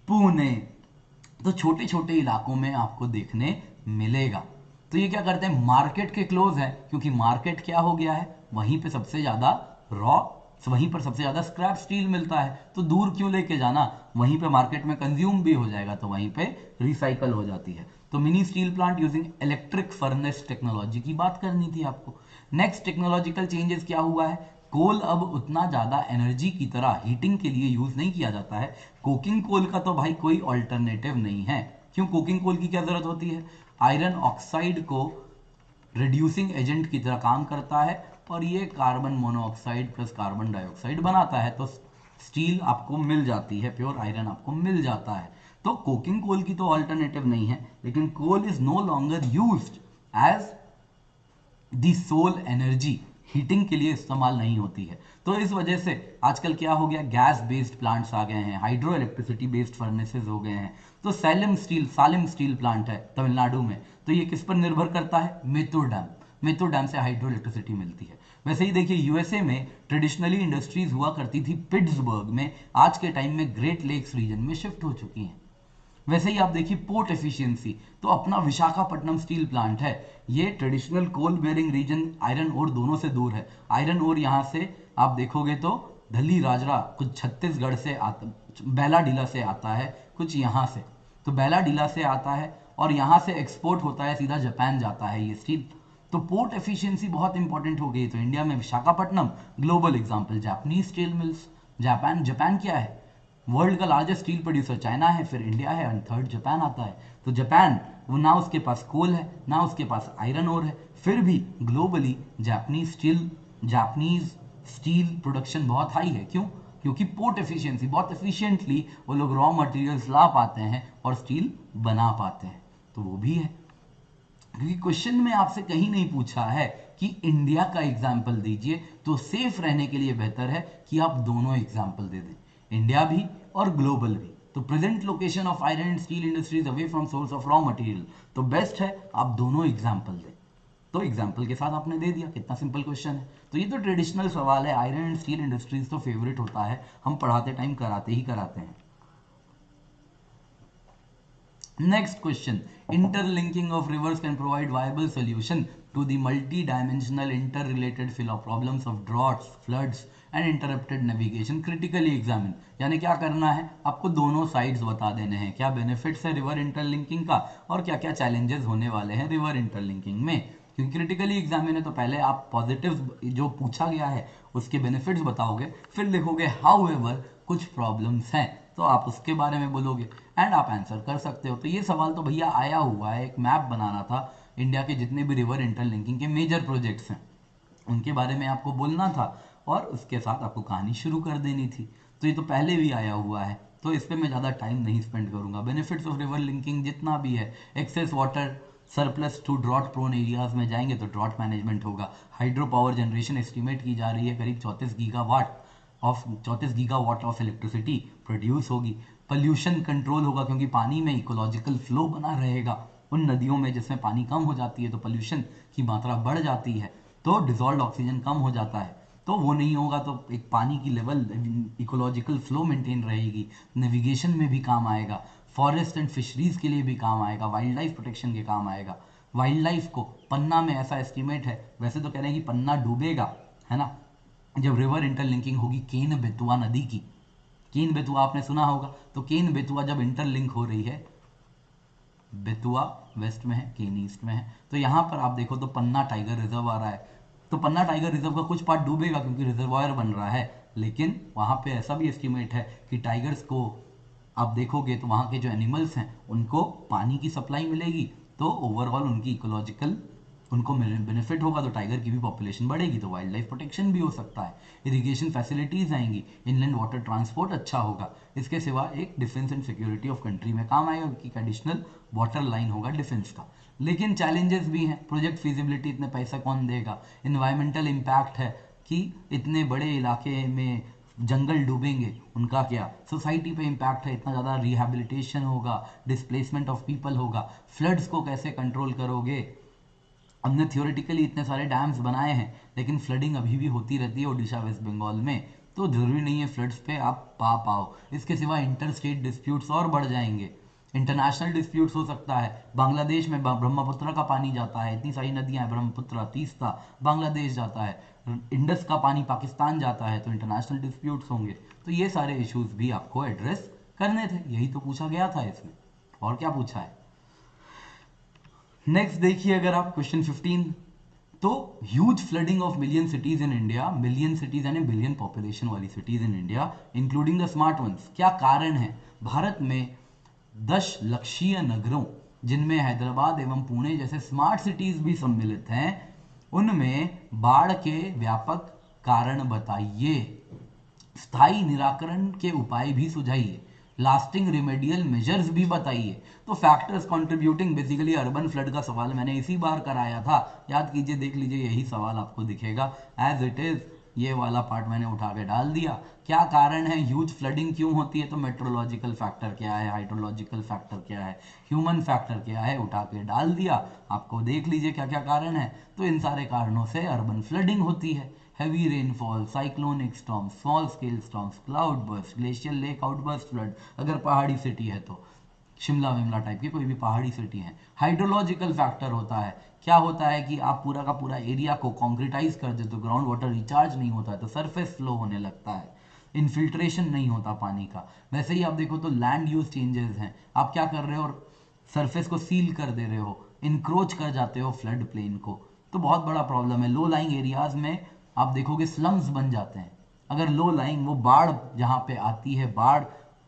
Pune, तो छोटे छोटे इलाकों में आपको देखने मिलेगा। तो ये क्या करते हैं, मार्केट के क्लोज है, क्योंकि मार्केट क्या हो गया है, वहीं पे सबसे ज़्यादा रॉ तो वहीं पर सबसे ज़्यादा स्क्रैप स्टील मिलता है, तो दूर क्यों लेके जाना, वहीं पे मार्केट में कंज्यूम भी हो जाएगा, तो वहीं पे रिसाइकल हो जाती है। तो mini steel plant using electric furnace technology की बात करनी थी आपको। नेक्स्ट टेक्नोलॉजिकल चेंजेस क्या हुआ है, कोल अब उतना ज़्यादा एनर्जी की तरह हीटिंग के लिए यूज़ नहीं किया जाता है। कोकिंग कोल का तो भाई कोई ऑल्टरनेटिव नहीं है। क्यों कोकिंग कोल की क्या ज़रूरत होती है, आयरन ऑक्साइड को रिड्यूसिंग एजेंट की तरह काम करता है और ये carbon monoxide plus carbon dioxide बनाता है, तो स्टील आपको मिल जाती है, प्योर आयरन आपको मिल जाता है। तो कोकिंग कोल की तो ऑल्टरनेटिव नहीं है, लेकिन coal is no longer used as the sole energy, heating के लिए इस्तेमाल नहीं होती है। तो इस वजह से आजकल क्या हो गया, गैस बेस्ड प्लांट्स आ गए हैं, हाइड्रो इलेक्ट्रिसिटी बेस्ड फर्नेसेस हो गए हैं। तो सालिम स्टील प्लांट है तमिलनाडु में, तो ये किस पर निर्भर करता है, मेथुर डैम से हाइड्रो इलेक्ट्रिसिटी मिलती है। वैसे ही देखिए यूएसए में ट्रेडिशनली इंडस्ट्रीज हुआ करती थी पिट्सबर्ग में, आज के टाइम में ग्रेट लेक्स रीजन में शिफ्ट हो चुकी हैं। वैसे ही आप देखिए पोर्ट एफिशिएंसी, तो अपना विशाखापट्टनम स्टील प्लांट है, ये ट्रेडिशनल कोल बेयरिंग रीजन आयरन ओर दोनों से दूर है। आयरन ओर यहाँ से आप देखोगे तो धली राजरा कुछ छत्तीसगढ़ से आता, बैलाडीला से आता है, कुछ यहाँ से, तो बैलाडीला से आता है और यहाँ से एक्सपोर्ट होता है, सीधा जापान जाता है ये स्टील। तो पोर्ट एफिशिएंसी बहुत इंपॉर्टेंट हो गई। तो इंडिया में Visakhapatnam, global example Japanese steel mills. Japan क्या है, वर्ल्ड का लार्जेस्ट स्टील प्रोड्यूसर चाइना है, फिर इंडिया है और थर्ड जापान आता है। तो जापान, वो ना उसके पास कोल है ना उसके पास आयरन ओर है, फिर भी ग्लोबली जापानीज स्टील प्रोडक्शन बहुत हाई है। क्यों, क्योंकि पोर्ट एफिशिएंसी, बहुत एफिशिएंटली वो लोग रॉ मटेरियल्स ला पाते हैं और स्टील बना पाते हैं। तो वो भी है, क्योंकि क्वेश्चन में आपसे कहीं नहीं पूछा है कि इंडिया का एग्जाम्पल दीजिए, तो सेफ रहने के लिए बेहतर है कि आप दोनों एग्जाम्पल दे दें, इंडिया भी और ग्लोबल भी। तो present location of iron and steel industries away from source of raw material, तो बेस्ट है आप दोनों एग्जाम्पल दें। तो एग्जाम्पल के साथ आपने दे दिया, कितना सिंपल क्वेश्चन है। तो ये तो ट्रेडिशनल सवाल है, आयरन एंड स्टील इंडस्ट्रीज तो फेवरेट होता है, हम पढ़ाते टाइम कराते ही कराते हैं। Next question. Interlinking of rivers can provide viable solution to the multi-dimensional interrelated problems of droughts, floods and interrupted navigation critically examine. यानी क्या करना है, आपको दोनों साइड्स बता देने हैं, क्या बेनिफिट्स है रिवर इंटरलिंकिंग का और क्या क्या चैलेंजेस होने वाले हैं रिवर इंटरलिंकिंग में। क्योंकि क्रिटिकली एग्जामिन है तो पहले आप पॉजिटिव जो पूछा गया है उसके बेनिफिट्स बताओगे, फिर लिखोगे हाउ एवर कुछ प्रॉब्लम्स हैं, तो आप उसके बारे में बोलोगे एंड आप आंसर कर सकते हो। तो ये सवाल तो भैया आया हुआ है, एक मैप बनाना था इंडिया के जितने भी रिवर इंटरलिंकिंग के मेजर प्रोजेक्ट्स हैं उनके बारे में आपको बोलना था और उसके साथ आपको कहानी शुरू कर देनी थी। तो ये तो पहले भी आया हुआ है, तो इस पर मैं ज़्यादा टाइम नहीं स्पेंड करूंगा। बेनिफिट्स ऑफ रिवर लिंकिंग जितना भी है, excess water surplus to drought prone areas में जाएंगे तो ड्रॉट मैनेजमेंट होगा। हाइड्रो पावर जनरेशन एस्टिमेट की जा रही है करीब 34 गीगावाट ऑफ इलेक्ट्रिसिटी प्रोड्यूस होगी। पॉल्यूशन कंट्रोल होगा क्योंकि पानी में इकोलॉजिकल फ्लो बना रहेगा। उन नदियों में जिसमें पानी कम हो जाती है तो पॉल्यूशन की मात्रा बढ़ जाती है, तो डिजॉल्व ऑक्सीजन कम हो जाता है, तो वो नहीं होगा, तो एक पानी की लेवल इकोलॉजिकल फ्लो मेंटेन रहेगी, नेविगेशन में भी काम आएगा, फॉरेस्ट एंड फिशरीज के लिए भी काम आएगा, वाइल्ड लाइफ प्रोटेक्शन के काम आएगा। वाइल्ड लाइफ को पन्ना में ऐसा एस्टिमेट है, वैसे तो कह रहे हैं कि पन्ना डूबेगा, है ना, जब रिवर इंटरलिंकिंग होगी केन बेतुआ नदी की। केन बेतुआ आपने सुना होगा, तो केन बेतुआ जब इंटरलिंक हो रही है, बेतुआ वेस्ट में है, केन ईस्ट में है, तो यहाँ पर आप देखो तो पन्ना टाइगर रिजर्व आ रहा है। तो पन्ना टाइगर रिजर्व का कुछ पार्ट डूबेगा क्योंकि रिजर्वायर बन रहा है, लेकिन वहाँ पे ऐसा भी एस्टिमेट है कि टाइगर्स को आप देखोगे तो वहाँ के जो एनिमल्स हैं उनको पानी की सप्लाई मिलेगी, तो ओवरऑल उनकी इकोलॉजिकल उनको बेनिफिट होगा, तो टाइगर की भी पॉपुलेशन बढ़ेगी, तो वाइल्ड लाइफ प्रोटेक्शन भी हो सकता है, इरिगेशन फैसिलिटीज आएंगी, इनलैंड वाटर ट्रांसपोर्ट अच्छा होगा। इसके सिवा एक defence and security of country में काम आएगा क्योंकि एडिशनल वाटर लाइन होगा डिफेंस का। लेकिन चैलेंजेस भी हैं, प्रोजेक्ट फिजिबिलिटी, इतने पैसा कौन देगा, इन्वायरमेंटल इम्पैक्ट है कि इतने बड़े इलाके में जंगल डूबेंगे, उनका क्या, सोसाइटी पे इम्पैक्ट है, इतना ज़्यादा रिहैबिलिटेशन होगा, डिस्प्लेसमेंट ऑफ पीपल होगा, फ्लड्स को कैसे कंट्रोल करोगे। हमने थियोरेटिकली इतने सारे डैम्स बनाए हैं, लेकिन फ्लडिंग अभी भी होती रहती है ओडिशा वेस्ट बंगाल में, तो जरूरी नहीं है फ्लड्स पे आप पा पाओ। इसके सिवा इंटर स्टेट डिस्प्यूट्स और बढ़ जाएंगे, इंटरनेशनल डिस्प्यूट्स हो सकता है, बांग्लादेश में ब्रह्मपुत्र का पानी जाता है, इतनी सारी नदियां हैं, ब्रह्मपुत्र, तीस्ता बांग्लादेश जाता है, इंडस का पानी पाकिस्तान जाता है, तो इंटरनेशनल डिस्प्यूट्स होंगे। तो ये सारे इश्यूज भी आपको एड्रेस करने थे, यही तो पूछा गया था इसमें, और क्या पूछा है। नेक्स्ट देखिए अगर आप क्वेश्चन 15, तो huge flooding of million cities in India, million cities यानी बिलियन पॉपुलेशन वाली cities in India including the smart ones, क्या कारण है भारत में 10 लक्षीय नगरों जिनमें हैदराबाद एवं पुणे जैसे स्मार्ट सिटीज भी सम्मिलित हैं, उनमें बाढ़ के व्यापक कारण बताइए, स्थायी निराकरण के उपाय भी सुझाइए, लास्टिंग रिमेडियल मेजर्स भी बताइए। तो factors contributing basically urban flood का सवाल मैंने इसी बार कराया था, याद कीजिए, देख लीजिए, यही सवाल आपको दिखेगा एज इट इज, ये वाला पार्ट मैंने उठा के डाल दिया। क्या कारण है, ह्यूज फ्लडिंग क्यों होती है, तो मेट्रोलॉजिकल फैक्टर क्या है, हाइड्रोलॉजिकल फैक्टर क्या है, ह्यूमन फैक्टर क्या है, उठा के डाल दिया आपको, देख लीजिए क्या क्या कारण है। तो इन सारे कारणों से अर्बन फ्लडिंग होती है। heavy rainfall, cyclonic storms, small scale storms, cloud burst, glacial lake outburst flood, अगर पहाड़ी सिटी है तो शिमला विमला टाइप की कोई भी पहाड़ी सिटी है। हाइड्रोलॉजिकल फैक्टर होता है, क्या होता है कि आप पूरा का पूरा एरिया को कॉन्क्रिटाइज कर देते हो, ग्राउंड वाटर रिचार्ज नहीं होता है तो सरफेस फ्लो होने लगता है, इन्फिल्ट्रेशन नहीं होता पानी का। वैसे ही आप देखो तो लैंड यूज चेंजेस हैं, आप क्या कर रहे हो, सरफेस को सील कर दे रहे हो, इंक्रोच कर जाते हो फ्लड प्लेन को, तो बहुत बड़ा प्रॉब्लम है। लो लाइंग एरियाज में आप देखोगे स्लम्स बन जाते हैं, अगर लो लाइंग वो बाढ़ जहाँ पे आती है, बाढ़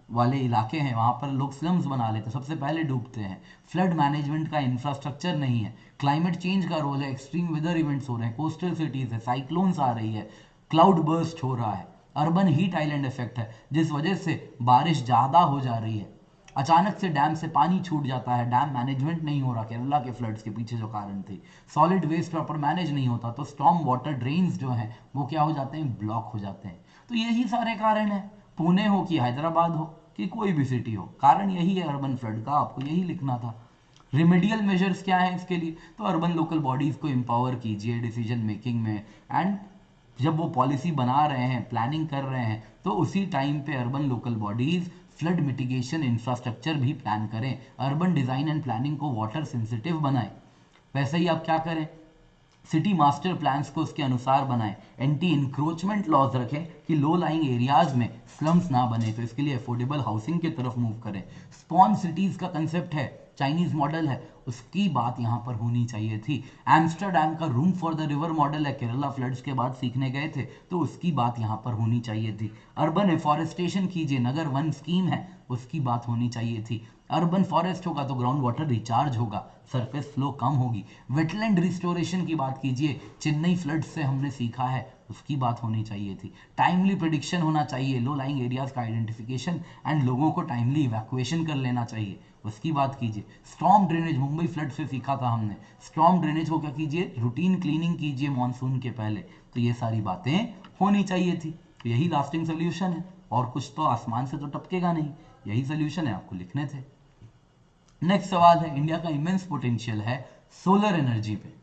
वाले इलाके हैं वहाँ पर लोग स्लम्स बना लेते हैं, सबसे पहले डूबते हैं। फ्लड मैनेजमेंट का इंफ्रास्ट्रक्चर नहीं है, क्लाइमेट चेंज का रोल है, एक्सट्रीम वेदर इवेंट्स हो रहे हैं, कोस्टल सिटीज है, साइक्लोन्स आ रही है, क्लाउड बर्स्ट हो रहा है, अर्बन हीट आइलैंड इफेक्ट है जिस वजह से बारिश ज़्यादा हो जा रही है, अचानक से डैम से पानी छूट जाता है, डैम मैनेजमेंट नहीं हो रहा, केरला के फ्लड्स के पीछे जो कारण थे, सॉलिड वेस्ट प्रॉपर मैनेज नहीं होता, तो स्टॉर्म वाटर ड्रेन्स जो हैं वो क्या हो जाते हैं, ब्लॉक हो जाते हैं। तो यही सारे कारण हैं, पुणे हो कि हैदराबाद हो कि कोई भी सिटी हो, कारण यही है अर्बन फ्लड का, आपको यही लिखना था। रिमेडियल मेजर्स क्या है इसके लिए, तो अर्बन लोकल बॉडीज को एम्पावर कीजिए डिसीजन मेकिंग में, एंड जब वो पॉलिसी बना रहे हैं, प्लानिंग कर रहे हैं, तो उसी टाइम पे urban local bodies flood mitigation infrastructure भी प्लान करें, अर्बन डिजाइन एंड प्लानिंग को वाटर सेंसिटिव बनाएं। वैसे ही आप क्या करें, सिटी मास्टर प्लान्स को उसके अनुसार बनाएं, एंटी इंक्रोचमेंट लॉज रखें कि लो लाइंग एरियाज में स्लम्स ना बने, तो इसके लिए अफोर्डेबल हाउसिंग की तरफ मूव करें। स्पॉन सिटीज का कंसेप्ट है, चाइनीज मॉडल है, उसकी बात यहाँ पर होनी चाहिए थी। एम्स्टरडैम का room for the river model है, केरला फ्लड्स के बाद सीखने गए थे, तो उसकी बात यहाँ पर होनी चाहिए थी। अर्बन एफॉरेस्टेशन कीजिए, नगर वन स्कीम है, उसकी बात होनी चाहिए थी। अर्बन फॉरेस्ट होगा तो ग्राउंड वाटर रिचार्ज होगा, सरफेस फ्लो कम होगी। वेटलैंड रिस्टोरेशन की बात कीजिए, चेन्नई फ्लड से हमने सीखा है, उसकी बात होनी चाहिए थी। टाइमली प्रिडिक्शन होना चाहिए, लो लाइंग एरियाज का आइडेंटिफिकेशन एंड लोगों को टाइमली इवैक्यूएशन कर लेना चाहिए, उसकी बात कीजिए। स्टॉर्म ड्रेनेज, मुंबई फ्लड से सीखा था हमने, स्टॉर्म ड्रेनेज को क्या कीजिए, रूटीन क्लीनिंग कीजिए मॉनसून के पहले, तो ये सारी बातें होनी चाहिए थी। तो यही लास्टिंग सोल्यूशन है, और कुछ तो आसमान से तो टपकेगा नहीं, यही सोल्यूशन है, आपको लिखने थे। नेक्स्ट सवाल है, इंडिया का इमेंस पोटेंशियल है सोलर एनर्जी पे,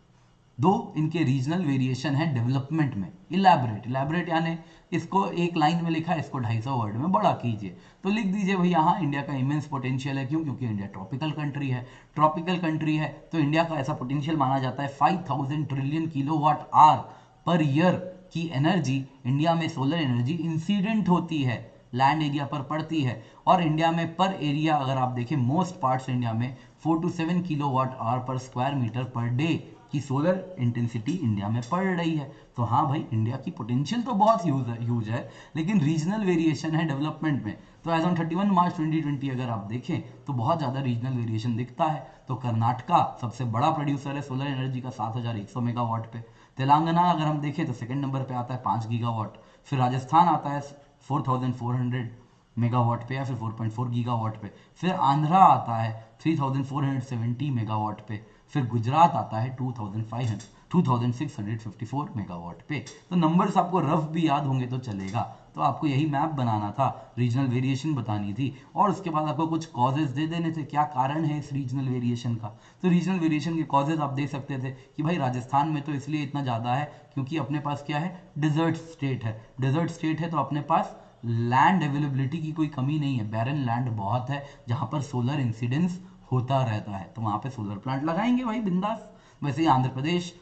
दो इनके रीजनल वेरिएशन है डेवलपमेंट में। इलैबोरेट, इलैबोरेट यानी इसको एक लाइन में लिखा है, इसको 250 वर्ड में बड़ा कीजिए, तो लिख दीजिए भाई यहाँ इंडिया का इमेंस पोटेंशियल है। क्यों, क्योंकि इंडिया ट्रॉपिकल कंट्री है, ट्रॉपिकल कंट्री है तो इंडिया का ऐसा पोटेंशियल माना जाता है 5000 trillion kilowatt hour per year की एनर्जी इंडिया में सोलर एनर्जी इंसिडेंट होती है, लैंड एरिया पर पड़ती है। और इंडिया में पर एरिया अगर आप देखें, मोस्ट पार्ट्स इंडिया में 4 to 7 किलोवाट आवर पर स्क्वायर मीटर पर डे की सोलर इंटेंसिटी इंडिया में पड़ रही है। तो हाँ भाई, इंडिया की पोटेंशियल तो बहुत ह्यूज है, लेकिन रीजनल वेरिएशन है डेवलपमेंट में। तो एज ऑन 31 मार्च 2020 अगर आप देखें तो बहुत ज़्यादा रीजनल वेरिएशन दिखता है। तो कर्नाटका सबसे बड़ा प्रोड्यूसर है सोलर एनर्जी का 7100 मेगावाट पे, तेलंगाना अगर हम देखें तो सेकंड नंबर पे आता है 5 गीगावाट, फिर राजस्थान आता है 4400 मेगावाट पे या फिर 4.4 गीगावाट पे, फिर आंध्रा आता है 3470 मेगावाट पे, फिर गुजरात आता है 2654 मेगावाट पे। तो नंबर्स आपको रफ भी याद होंगे तो चलेगा, तो आपको यही मैप बनाना था, रीजनल वेरिएशन बतानी थी, और उसके बाद आपको कुछ कॉजेज दे देने थे, क्या कारण है इस रीजनल वेरिएशन का। तो रीजनल वेरिएशन के कॉजेज आप दे सकते थे कि भाई राजस्थान में तो इसलिए इतना ज़्यादा है क्योंकि अपने पास क्या है, डिजर्ट स्टेट है, डिजर्ट स्टेट है तो अपने पास लैंड अवेलेबिलिटी की कोई कमी नहीं है, बैरन लैंड बहुत है जहाँ पर सोलर इंसिडेंस होता रहता है, तो वहाँ पे सोलर प्लांट लगाएंगे भाई बिंदास। वैसे ही आंध्र प्रदेश,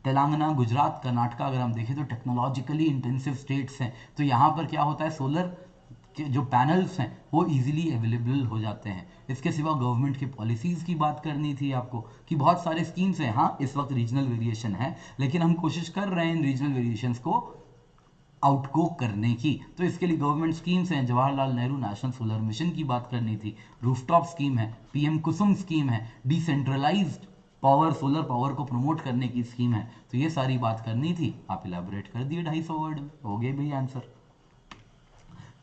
तेलंगाना, गुजरात, कर्नाटका अगर हम देखें तो टेक्नोलॉजिकली इंटेंसिव स्टेट्स हैं, तो यहाँ पर क्या होता है, सोलर के जो पैनल्स हैं वो इजीली अवेलेबल हो जाते हैं। इसके सिवा गवर्नमेंट की पॉलिसीज़ की बात करनी थी आपको कि बहुत सारे स्कीम्स हैं। हाँ, इस वक्त रीजनल वेरिएशन है, लेकिन हम कोशिश कर रहे हैं इन रीजनल वेरिएशंस को आउटगो करने की। तो इसके लिए गवर्नमेंट स्कीम्स हैं, Jawaharlal Nehru national solar mission की बात करनी थी, रूफटॉप स्कीम है, पीएम कुसुम स्कीम है, डिसेंट्रलाइज्ड पावर, सोलर पावर को प्रमोट करने की स्कीम है। तो ये सारी बात करनी थी, आप इलेबोरेट कर दिए 250 वर्ड में, हो गए भाई आंसर।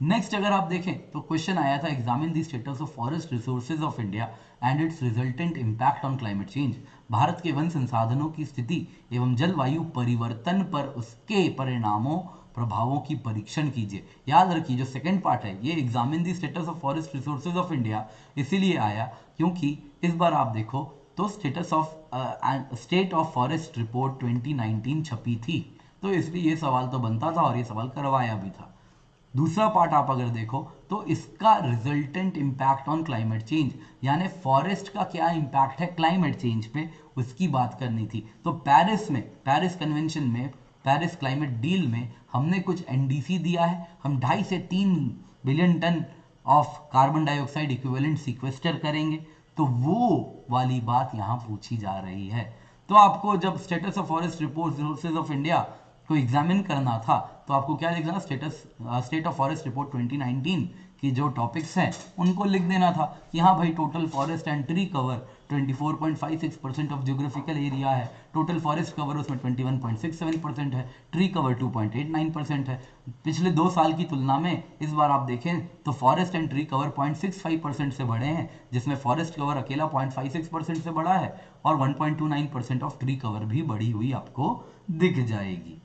नेक्स्ट अगर आप देखें तो क्वेश्चन आया था, examine the status of forest resources of India and it's resultant impact on climate change. Bharat के वन संसाधनों की स्थिति एवं जलवायु परिवर्तन पर उसके परिणामों, प्रभावों की परीक्षण कीजिए। याद रखिए जो सेकंड पार्ट है ये examine the status of forest resources of India इसीलिए आया क्योंकि इस बार आप देखो तो status of state of forest report 2019 छपी थी, तो इसलिए ये सवाल तो बनता था और ये सवाल करवाया भी था। दूसरा पार्ट आप अगर देखो तो इसका resultant impact on climate change, यानी फॉरेस्ट का क्या इंपैक्ट है क्लाइमेट चेंज पे, उसकी बात करनी थी। तो पेरिस में, पेरिस कन्वेंशन में, पेरिस क्लाइमेट डील में हमने कुछ एनडीसी दिया है, हम 2.5 से 3 billion ton of carbon dioxide equivalent sequester करेंगे, तो वो वाली बात यहाँ पूछी जा रही है। तो आपको जब status of forest resources of India को एग्जामिन करना था तो आपको क्या लिखना था, स्टेट ऑफ फॉरेस्ट रिपोर्ट 2019 की जो टॉपिक्स हैं उनको लिख देना था कि हाँ भाई total forest and tree cover 24.56% of geographical area है, टोटल फॉरेस्ट कवर उसमें 21.67% है, ट्री कवर 2.89% है। पिछले 2 साल की तुलना में इस बार आप देखें तो फॉरेस्ट एंड ट्री कवर 0.65% से बढ़े हैं, जिसमें फॉरेस्ट कवर अकेला 0.56% से बढ़ा है और 1.29% ऑफ ट्री कवर भी बढ़ी हुई आपको दिख जाएगी।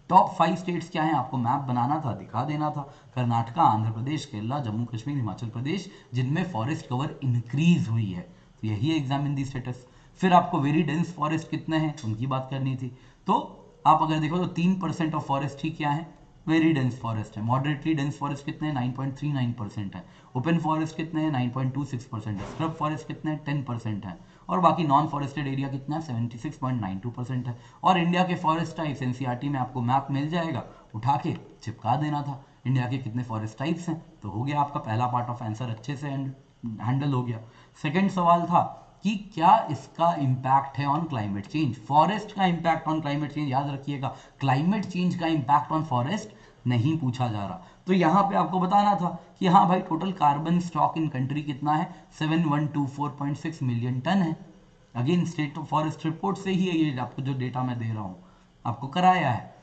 टॉप 5 स्टेट्स क्या हैं आपको मैप बनाना था, दिखा देना था, कर्नाटका, आंध्र प्रदेश, केरला, जम्मू कश्मीर, हिमाचल प्रदेश, जिनमें फॉरेस्ट कवर इंक्रीज हुई है, तो यही है एग्जामिन दी स्टेटस। फिर आपको वेरी डेंस फॉरेस्ट कितने हैं उनकी बात करनी थी, तो आप अगर देखो तो 3% ऑफ फॉरेस्ट ही क्या है, वेरी डेंस फॉरेस्ट है। मॉडरेटली डेंस फॉरेस्ट कितने हैं, 9.39% है। ओपन फॉरेस्ट कितने हैं, 9.26% है। स्क्रब फॉरेस्ट कितने हैं, 10% है। और बाकी नॉन फॉरेस्टेड एरिया कितना है, 76.92% है। और इंडिया के फॉरेस्ट टाइप्स एनसीईआरटी में आपको मैप मिल जाएगा, उठा के चिपका देना था इंडिया के कितने फॉरेस्ट टाइप्स हैं, तो हो गया आपका पहला पार्ट ऑफ आंसर अच्छे से हैंडल हो गया। सेकंड सवाल था कि क्या इसका इंपैक्ट है ऑन क्लाइमेट चेंज, फॉरेस्ट का इंपैक्ट ऑन क्लाइमेट चेंज। याद रखिएगा क्लाइमेट चेंज का इंपैक्ट ऑन फॉरेस्ट नहीं पूछा जा रहा, तो यहाँ पे आपको बताना था कि हाँ भाई total carbon stock in country कितना है, 7124.6 मिलियन टन है। Again state of forest report से ही है ये, आपको जो डेटा मैं दे रहा हूँ आपको कराया है।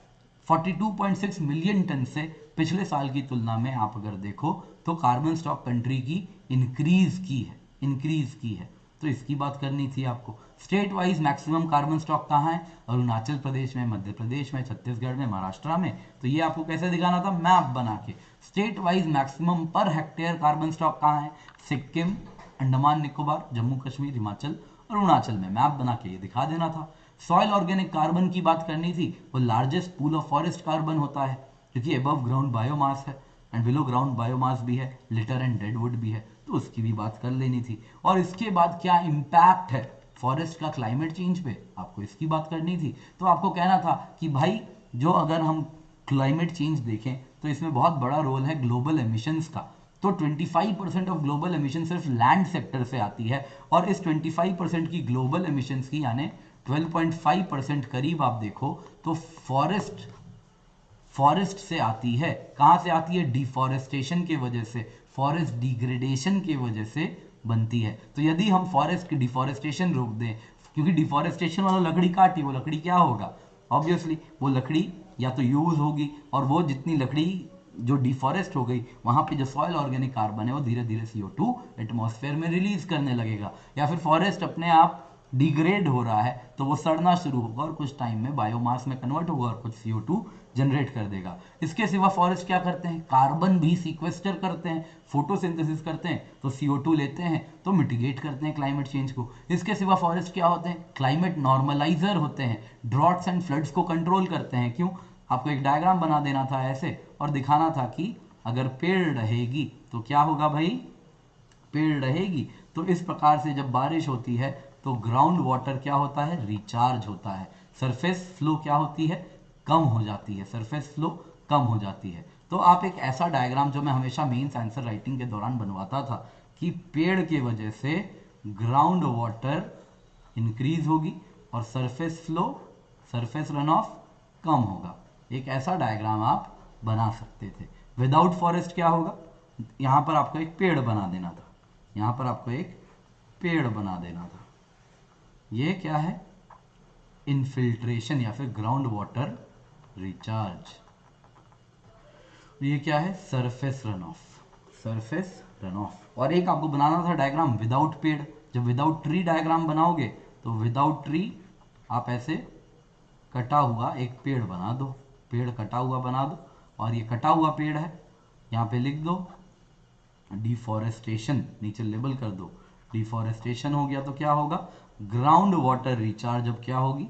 42.6 मिलियन टन से पिछले साल की तुलना में आप अगर देखो तो कार्बन स्टॉक कंट्री की इंक्रीज की है, तो इसकी बात करनी थी आपको। State wise maximum carbon stock कहाँ है, अरुणाचल प्रदेश में, मध्य प्रदेश में, छत्तीसगढ़ में, महाराष्ट्र में, तो ये आपको कैसे दिखाना था, मैप बना के। State wise maximum per hectare carbon stock कहाँ है, सिक्किम, अंडमान निकोबार, जम्मू कश्मीर, हिमाचल, अरुणाचल में, मैप बना के ये दिखा देना था। सॉइल ऑर्गेनिक कार्बन की बात करनी थी, वो largest pool of forest carbon होता है क्योंकि अबव ग्राउंड बायोमास है एंड बिलो ग्राउंड बायोमास भी है, लिटर एंड डेडवुड भी है, तो उसकी भी बात कर लेनी थी। और इसके बाद क्या इम्पैक्ट है फॉरेस्ट का क्लाइमेट चेंज पे, आपको इसकी बात करनी थी। तो आपको कहना था कि भाई जो अगर हम क्लाइमेट चेंज देखें तो इसमें बहुत बड़ा रोल है ग्लोबल एमिशंस का, तो 25% ऑफ ग्लोबल एमिशन सिर्फ लैंड सेक्टर से आती है, और इस 25% की ग्लोबल एमिशंस की यानी 12.5% करीब आप देखो तो फॉरेस्ट से आती है। कहां से आती है, डिफॉरेस्टेशन की वजह से, फॉरेस्ट डिग्रेडेशन की वजह से बनती है। तो यदि हम फॉरेस्ट की डिफॉरेस्टेशन रोक दें, क्योंकि डिफॉरेस्टेशन वाला लकड़ी काटी, वो लकड़ी क्या होगा, ऑब्वियसली वो लकड़ी या तो यूज होगी, और वो जितनी लकड़ी जो डिफॉरेस्ट हो गई वहां पे जो सॉइल ऑर्गेनिक कार्बन है वो धीरे धीरे CO2 एटमॉस्फेयर में रिलीज करने लगेगा, या फिर फॉरेस्ट अपने आप डिग्रेड हो रहा है तो वो सड़ना शुरू होगा और कुछ टाइम में बायोमास में कन्वर्ट होगा और कुछ CO2 जनरेट कर देगा। इसके सिवा फॉरेस्ट क्या करते हैं, कार्बन भी सीक्वेस्टर करते हैं, फोटोसिंथेसिस करते हैं तो CO2 लेते हैं, तो मिटिगेट करते हैं क्लाइमेट चेंज को। इसके सिवा फॉरेस्ट क्या होते हैं, क्लाइमेट नॉर्मलाइजर होते हैं, ड्रॉट्स एंड फ्लड्स को कंट्रोल करते हैं। क्यों, आपको एक डायग्राम बना देना था ऐसे और दिखाना था कि अगर पेड़ रहेगी तो क्या होगा भाई, पेड़ रहेगी तो इस प्रकार से जब बारिश होती है तो ग्राउंड वाटर क्या होता है, रिचार्ज होता है, सरफेस फ्लो क्या होती है, कम हो जाती है, सरफेस फ्लो कम हो जाती है। तो आप एक ऐसा डायग्राम जो मैं हमेशा मेंस आंसर राइटिंग के दौरान बनवाता था कि पेड़ के वजह से ग्राउंड वाटर इंक्रीज होगी और surface flow, surface run off कम होगा, एक ऐसा डायग्राम आप बना सकते थे। विदाउट फॉरेस्ट क्या होगा, यहां पर आपको एक पेड़ बना देना था, यहां पर आपको एक पेड़ बना देना था, ये क्या है, इनफिल्ट्रेशन या फिर ग्राउंड वाटर रिचार्ज, ये क्या है, surface run of, surface run of. और एक आपको बनाना था डायग्राम विदाउट पेड़, जब विदाउट ट्री डायग्राम बनाओगे तो विदाउट ट्री आप ऐसे कटा हुआ एक पेड़ बना दो, पेड़ कटा हुआ बना दो, और ये कटा हुआ पेड़ है, यहाँ पे लिख दो डिफॉरेस्टेशन, नीचे लेबल कर दो डिफॉरेस्टेशन हो गया तो क्या होगा, ग्राउंड वाटर रिचार्ज अब क्या होगी,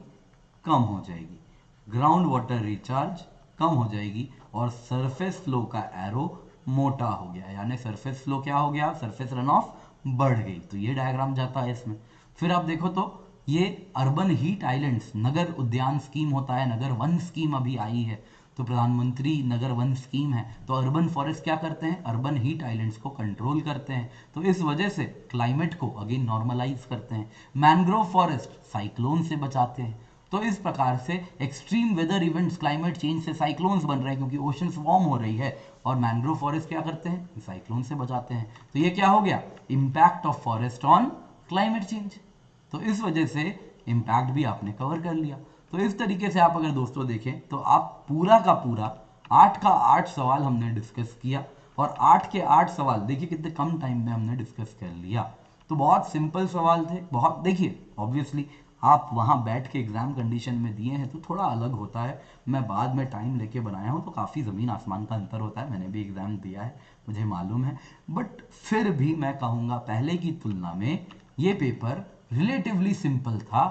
कम हो जाएगी, ग्राउंड वाटर रिचार्ज कम हो जाएगी और सरफेस फ्लो का एरो मोटा हो गया, यानी सरफेस फ्लो क्या हो गया, सरफेस रन ऑफ बढ़ गई। तो ये डायग्राम जाता है इसमें। फिर आप देखो तो ये अर्बन हीट आइलैंड्स, नगर उद्यान स्कीम होता है, नगर वन स्कीम अभी आई है, तो प्रधानमंत्री नगर वन स्कीम है, तो अर्बन फॉरेस्ट क्या करते हैं, अर्बन हीट आइलैंड्स को कंट्रोल करते हैं, तो इस वजह से क्लाइमेट को अगेन नॉर्मलाइज करते हैं। मैंग्रोव फॉरेस्ट साइक्लोन से बचाते हैं। तो इस प्रकार से extreme weather events, climate change से साइक्लोन्स बन रहे हैं क्योंकि ओशंस वार्म हो रही है, और मैंग्रोव फॉरेस्ट क्या करते हैं, साइक्लोन से बचाते हैं। तो ये क्या हो गया, impact of forest on climate change. तो इस वजह से इम्पैक्ट भी आपने कवर कर लिया। तो इस तरीके से आप अगर दोस्तों देखें तो आप पूरा का पूरा 8 का 8 सवाल हमने डिस्कस किया, और 8 के 8 सवाल देखिए कितने कम टाइम में हमने डिस्कस कर लिया। तो बहुत सिंपल सवाल थे, बहुत, देखिए ऑब्वियसली आप वहाँ बैठ के एग्जाम कंडीशन में दिए हैं तो थोड़ा अलग होता है, मैं बाद में टाइम लेके बनाया हूँ तो काफ़ी ज़मीन आसमान का अंतर होता है, मैंने भी एग्ज़ाम दिया है, मुझे मालूम है, बट फिर भी मैं कहूँगा पहले की तुलना में ये पेपर रिलेटिवली सिंपल था।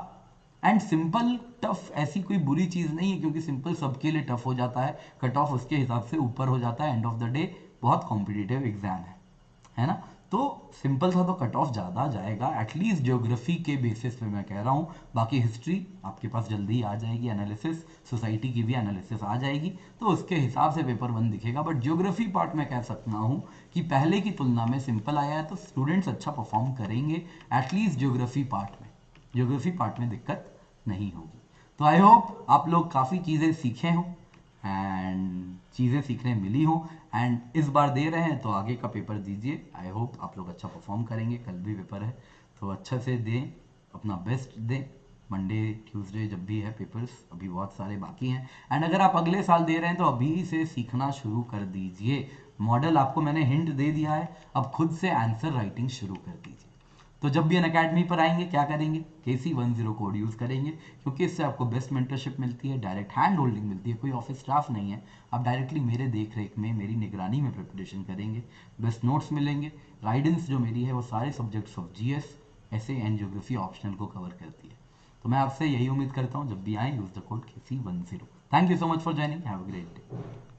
एंड सिंपल टफ ऐसी कोई बुरी चीज़ नहीं है, क्योंकि सिंपल सबके लिए टफ हो जाता है, कट ऑफ उसके हिसाब से ऊपर हो जाता है, एंड ऑफ द डे बहुत कॉम्पिटिटिव एग्जाम है ना। तो सिंपल था तो कट ऑफ ज़्यादा जाएगा, एटलीस्ट ज्योग्राफी के बेसिस पे मैं कह रहा हूँ, बाकी हिस्ट्री आपके पास जल्दी ही आ जाएगी, एनालिसिस सोसाइटी की भी एनालिसिस आ जाएगी, तो उसके हिसाब से पेपर 1 दिखेगा। बट ज्योग्राफी पार्ट में कह सकता हूँ कि पहले की तुलना में सिंपल आया है, तो स्टूडेंट्स अच्छा परफॉर्म करेंगे एटलीस्ट ज्योग्राफी पार्ट में, ज्योग्राफी पार्ट में दिक्कत नहीं होगी। तो आई होप आप लोग काफ़ी चीज़ें सीखे हों एंड चीज़ें सीखने मिली हो, एंड इस बार दे रहे हैं तो आगे का पेपर दीजिए, आई होप आप लोग अच्छा परफॉर्म करेंगे, कल भी पेपर है तो अच्छा से दें, अपना बेस्ट दें, मंडे ट्यूसडे जब भी है पेपर्स अभी बहुत सारे बाकी हैं। एंड अगर आप अगले साल दे रहे हैं तो अभी से सीखना शुरू कर दीजिए, मॉडल आपको मैंने हिंट दे दिया है, अब खुद से आंसर राइटिंग शुरू कर दीजिए। तो जब भी अनअकैडमी पर आएंगे क्या करेंगे, KC10 कोड यूज़ करेंगे, क्योंकि इससे आपको बेस्ट मेंटरशिप मिलती है, डायरेक्ट हैंड होल्डिंग मिलती है, कोई ऑफिस स्टाफ नहीं है, आप डायरेक्टली मेरे देख रेख में, मेरी निगरानी में प्रिपरेशन करेंगे, बेस्ट नोट्स मिलेंगे, गाइडेंस जो मेरी है वो सारे सब्जेक्ट्स ऑफ GS, ऐसे एंड ज्योग्राफी ऑप्शनल को कवर करती है। तो मैं आपसे यही उम्मीद करता हूँ जब भी आए use the code KC10। Thank you so much for joining, have a great day.